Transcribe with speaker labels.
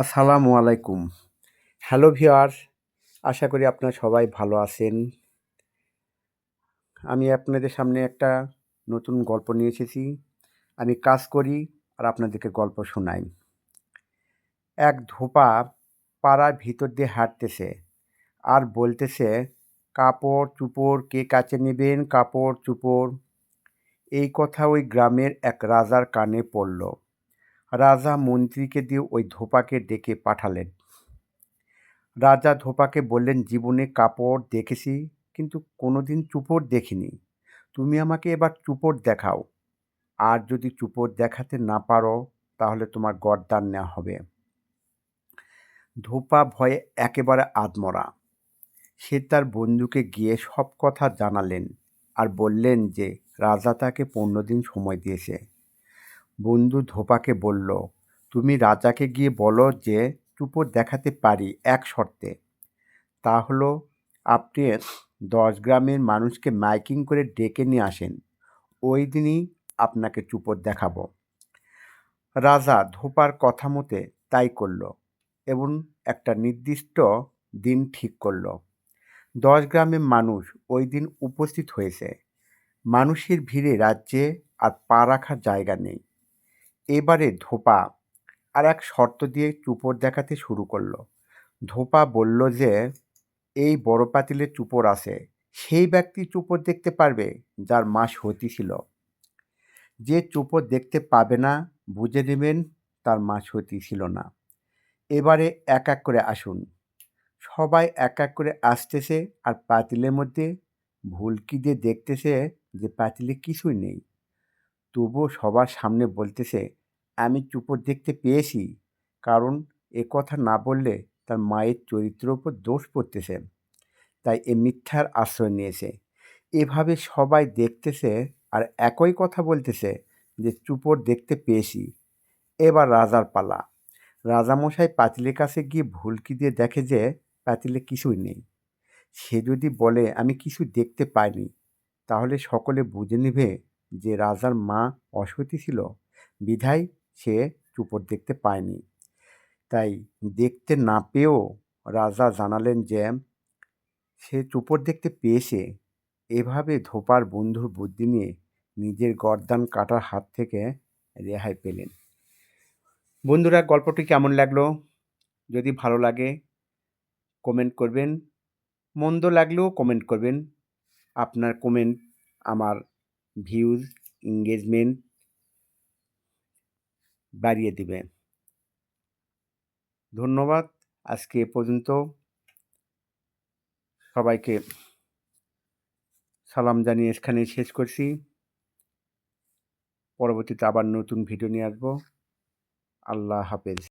Speaker 1: আসসালামু আলাইকুম। Hello viewers, আশা করি আপনারা সবাই ভালো আছেন। আমি আপনাদের সামনে একটা নতুন গল্প নিয়ে এসেছি। আমি কাজ করি আর আপনাদেরকে গল্প শোনাই। এক ধোপা পাড়ার ভিতর দিয়ে হাঁটতেছে আর বলতেছে, কাপড় চোপড় কে কাচে নেবেন, কাপড় চোপড়। এই কথা ওই গ্রামের এক রাজার কানে পড়ল। রাজা মন্ত্রীকে দিয়ে ওই ধোপাকে ডেকে পাঠালেন। রাজা ধোপাকে বললেন, জীবনে কাপড় দেখেছি কিন্তু কোনোদিন চুপড় দেখিনি। তুমি আমাকে এবার চুপড় দেখাও, আর যদি চুপড় দেখাতে না পারো তাহলে তোমার গর্দান নেওয়া হবে। ধোপা ভয়ে একেবারে আধমরা। সে তার বন্ধুকে গিয়ে সব কথা জানালেন আর বললেন যে রাজা তাকে 15 দিন সময় দিয়েছে। বন্ধু ধোপাকে বলল, তুমি রাজাকে গিয়ে বলো যে চুপড় দেখাতে পারি এক শর্তে। তা হলো আপনি 10 গ্রামের মানুষকে মাইকিং করে ডেকে নিয়ে আসেন। ওই দিনই আপনাকে চুপড় দেখাবো। রাজা ধোপার কথা মতে তাই করল এবং একটা নির্দিষ্ট দিন ঠিক করল। 10 গ্রামের মানুষ ওই দিন উপস্থিত হয়েছে। মানুষের ভিড়ে রাজ্যে আর পা রাখার জায়গা নেই। এবারে ধোপা আর এক শর্ত দিয়ে চুপড় দেখাতে শুরু করলো। ধোপা বলল যে এই বড় পাতিলে চুপড় আছে, সেই ব্যক্তি চুপড় দেখতে পারবে যার মাস হতি ছিল। যে চুপড় দেখতে পাবে না বুঝে নেবেন তার মাস হতি ছিল না। এবারে এক এক করে আসুন। সবাই এক এক করে আসতেছে আর পাতিলের মধ্যে ভুলকি দিয়ে দেখতেছে যে পাতিলে কিছুই নেই। তবুও সবার সামনে বলতেছে, আমি চুপড় দেখতে পেয়েছি। কারণ এ কথা না বললে তার মায়ের চরিত্রের ওপর দোষ পড়তেছে, তাই এ মিথ্যার আশ্রয় নিয়েছে। এভাবে সবাই দেখতেছে আর একই কথা বলতেছে যে চুপড় দেখতে পেয়েছি। এবার রাজার পালা। রাজামশাই পাতিলের কাছে গিয়ে ভুলকি দিয়ে দেখে যে পাতিলে কিছুই নেই। সে যদি বলে আমি কিছু দেখতে পাইনি, তাহলে সকলে বুঝে নেবে যে রাজার মা অসতী ছিল, বিধায় সে চুপড় দেখতে পায়নি। তাই দেখতে না পেয়েও রাজা জানালেন যে সে চুপড় দেখতে পেয়েছে। এভাবে ধোপার বন্ধুর বুদ্ধি নিয়ে নিজের গর্দান কাটার হাত থেকে রেহাই পেলেন। বন্ধুরা, গল্পটি কেমন লাগলো? যদি ভালো লাগে কমেন্ট করবেন, মন্দ লাগলেও কমেন্ট করবেন। আপনার কমেন্ট আমার ভিউজ, এঙ্গেজমেন্ট বাড়িয়ে দিবে। ধন্যবাদ। আজকে এ পর্যন্ত। সবাইকে সালাম জানিয়ে এখানেই শেষ করছি। পরবর্তীতে আবার নতুন ভিডিও নিয়ে আসবো। আল্লাহ হাফেজ।